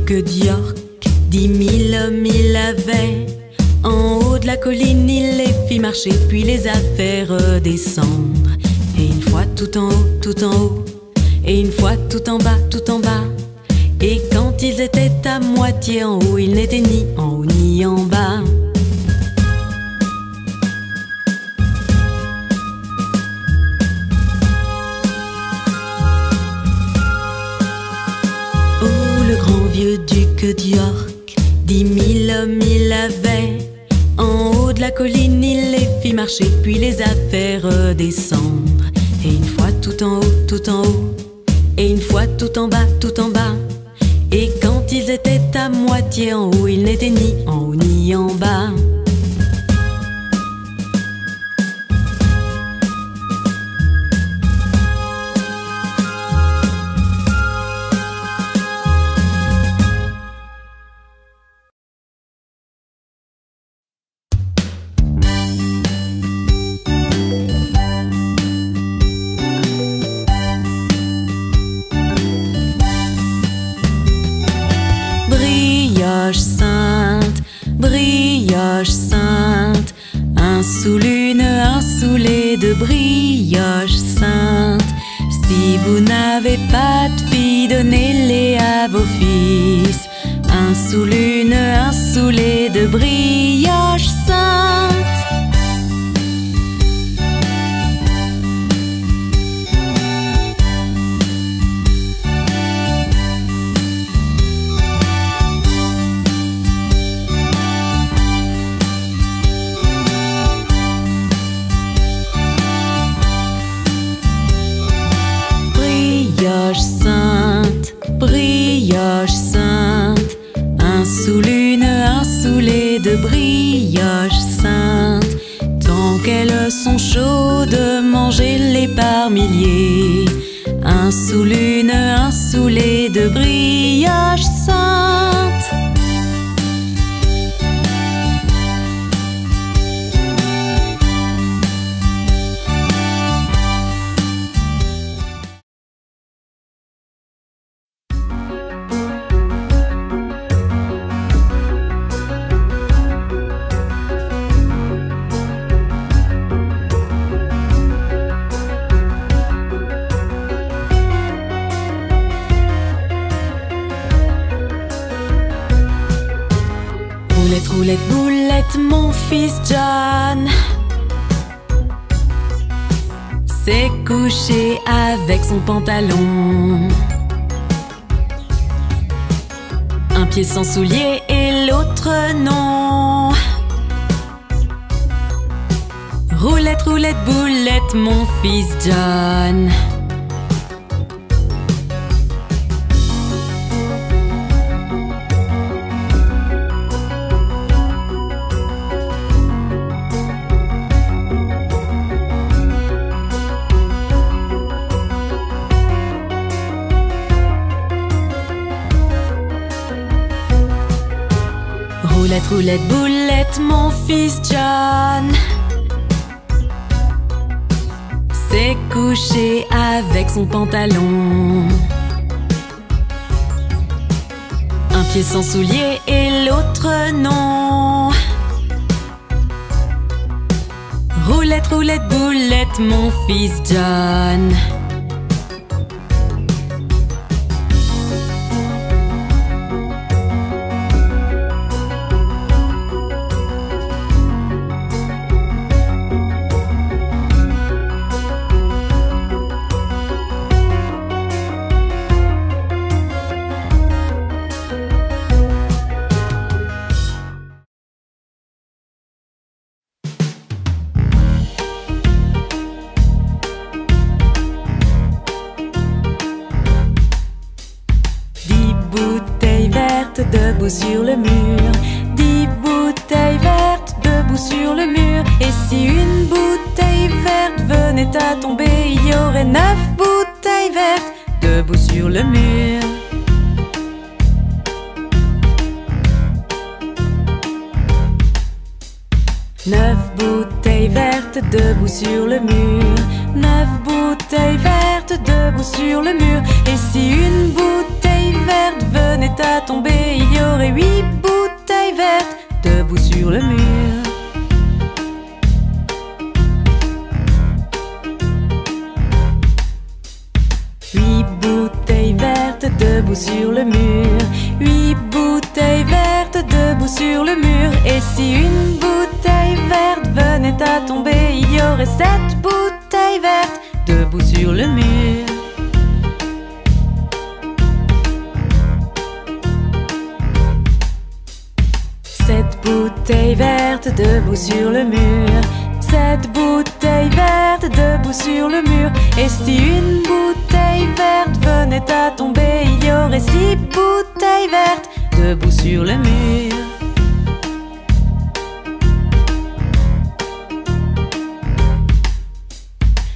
duc d'York, 10 000 hommes il avait. En haut de la colline, il les fit marcher, puis les a fait redescendre. Et une fois tout en haut, tout en haut, et une fois tout en bas, tout en bas. Et quand ils étaient à moitié en haut, ils n'étaient ni en haut ni en bas. Oh, le grand vieux duc d'York, 10 000 hommes il avait. En haut de la colline, il les fit marcher, puis les a fait redescendre. Et une fois tout en haut, tout en haut, et une fois tout en bas, tout en bas. Et quand ils étaient à moitié en haut, ils n'étaient ni en haut ni en bas. Brioche sainte, un sous l'une, un sous les deux, brioche sainte. Si vous n'avez pas de filles, donnez-les à vos fils. Un sous l'une, un sous les deux, brioche sainte. Brioche sainte, brioche sainte, un sous l'une, un sous les deux, brioche sainte. Tant qu'elles sont chaudes, mangez-les par milliers. Un sous l'une, un sous les deux, brioche sainte. Roulette, roulette, boulette, mon fils John s'est couché avec son pantalon. Un pied sans soulier et l'autre non. Roulette, roulette, boulette, mon fils John. Roulette, roulette, boulette, mon fils John s'est couché avec son pantalon. Un pied sans soulier et l'autre non. Roulette, roulette, boulette, mon fils John. Debout sur le mur, 10 bouteilles vertes debout sur le mur. Et si une bouteille verte venait à tomber, il y aurait 9 bouteilles vertes debout sur le mur. Neuf bouteilles vertes debout sur le mur, 9 bouteilles vertes debout sur le mur. Et si une bouteille vertes venaient à tomber, il y aurait 8 bouteilles vertes debout sur le mur. 8 bouteilles vertes debout sur le mur. 8 bouteilles vertes debout sur le mur. Et si une bouteille verte venait à tomber, il y aurait 7 bouteilles vertes debout sur le mur. 7 bouteilles vertes debout sur le mur. 7 bouteilles vertes debout sur le mur. Et si une bouteille verte venait à tomber, il y aurait 6 bouteilles vertes debout sur le mur.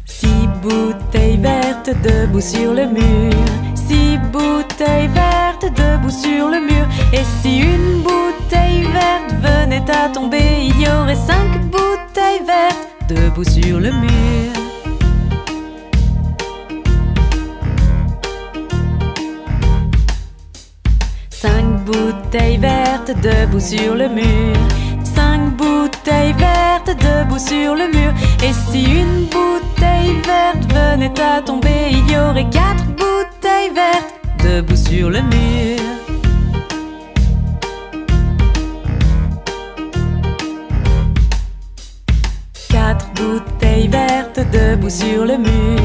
6 bouteilles vertes debout sur le mur. 6 bouteilles vertes debout sur le mur. Et si une bouteille verte venait à tomber, il y aurait 5 bouteilles vertes debout sur le mur. 5 bouteilles vertes debout sur le mur. 5 bouteilles vertes debout sur le mur. Et si une bouteille verte venait à tomber, il y aurait 4 bouteilles vertes debout sur le mur. 4 bouteilles vertes debout sur le mur.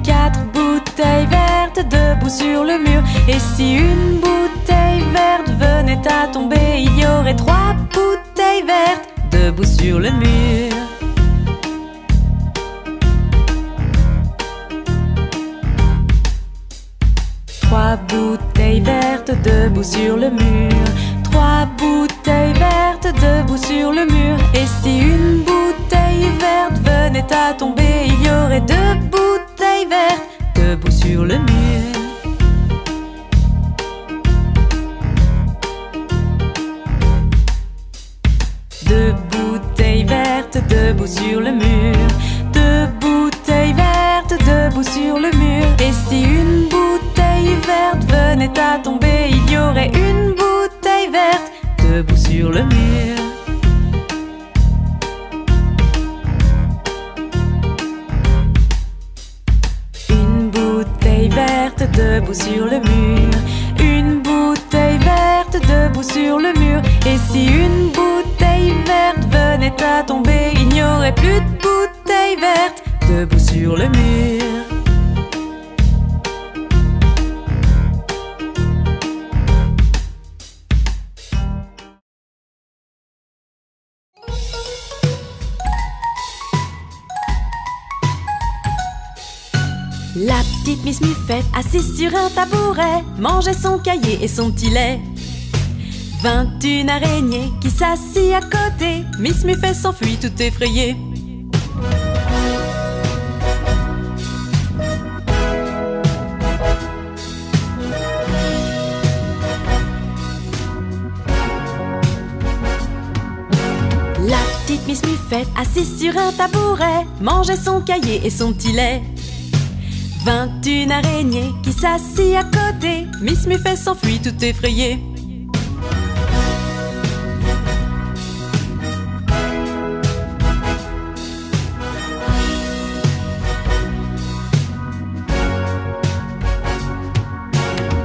4 bouteilles vertes debout sur le mur. Et si une bouteille verte venait à tomber, il y aurait 3 bouteilles vertes debout sur le mur. 3 bouteilles vertes debout sur le mur. 3 bouteilles vertes debout sur le mur. Et si une bouteille verte venait à tomber, il y aurait 2 bouteilles vertes debout sur le mur. 2 bouteilles vertes debout sur le mur. 2 bouteilles vertes debout sur le mur. Et si une bouteille verte venait à tomber, il y aurait 1 bouteille verte debout sur le mur. Une bouteille verte debout sur le mur. Une bouteille verte debout sur le mur. Et si une bouteille verte venait à tomber, il n'y aurait plus de bouteille verte debout sur le mur. La petite Miss Muffette, assise sur un tabouret, mangeait son cahier et son petit lait. 21 araignées qui s'assit à côté, Miss Muffette s'enfuit tout effrayée. La petite Miss Muffette, assise sur un tabouret, mangeait son cahier et son petit lait. 21 araignées qui s'assit à côté, Miss Muffette s'enfuit tout effrayée.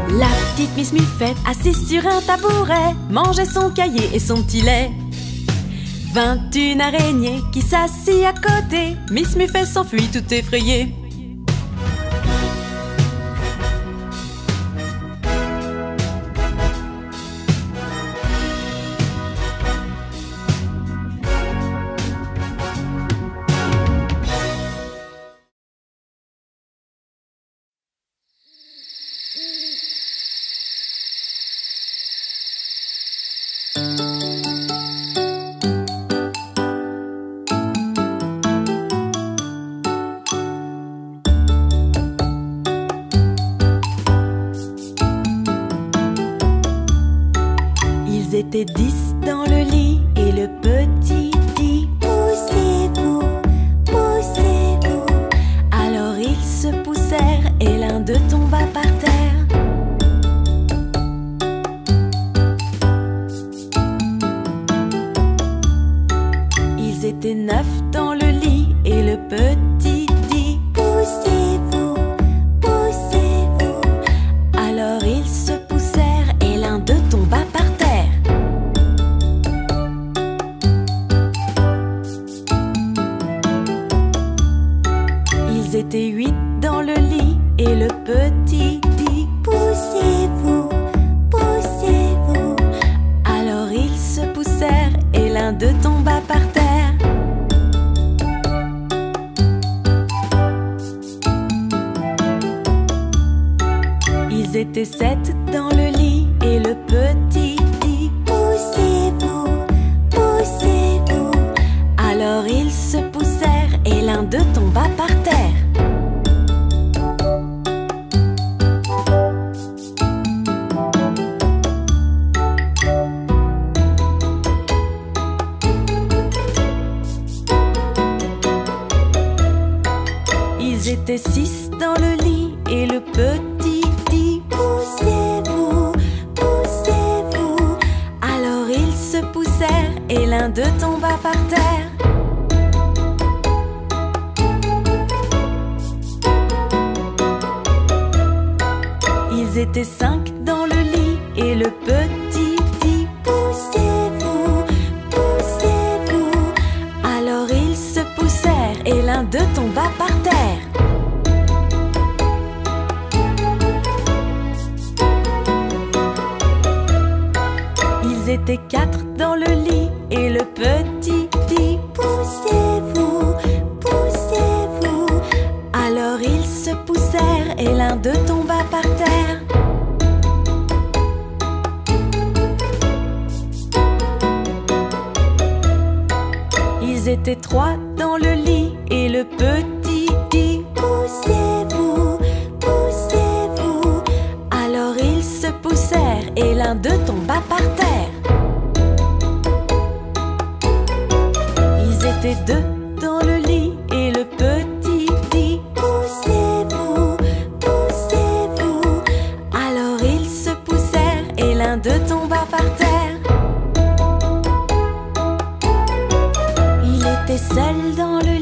La petite Miss Muffette, assise sur un tabouret, mangeait son cahier et son petit lait. 21 araignées qui s'assit à côté, Miss Muffette s'enfuit tout effrayée. Ils étaient 9 dans le lit et le petit dit: poussez-vous, poussez-vous. Alors ils se poussèrent et l'un d'eux tomba par terre. Ils étaient 8 dans le lit et le petit dit: poussez-vous, poussez-vous. Alors ils se poussèrent et l'un d'eux tomba par terre. Ils étaient 7 dans le lit et le petit dit: poussez-vous, poussez-vous. Alors ils se poussèrent et l'un d'eux tomba par terre. Ils étaient 6 dans le lit et le petit dit: poussez-vous, poussez-vous. Alors ils se poussèrent et l'un d'eux tomba par terre. Ils étaient 5 dans le lit et le petit dit: poussez-vous, poussez-vous. Alors ils se poussèrent et l'un d'eux tomba par terre. Ils étaient 4 dans le lit et le petit dit: poussez-vous, poussez-vous. Alors ils se poussèrent et l'un d'eux tomba par terre. Ils étaient 3 dans le lit et le petit dit: poussez-vous, poussez-vous. Alors ils se poussèrent et l'un d'eux tomba par terre. Ils étaient 2 dans le lit et le petit dit: poussez-vous, poussez-vous. Alors ils se poussèrent et l'un d'eux tomba par terre. Il était seul dans le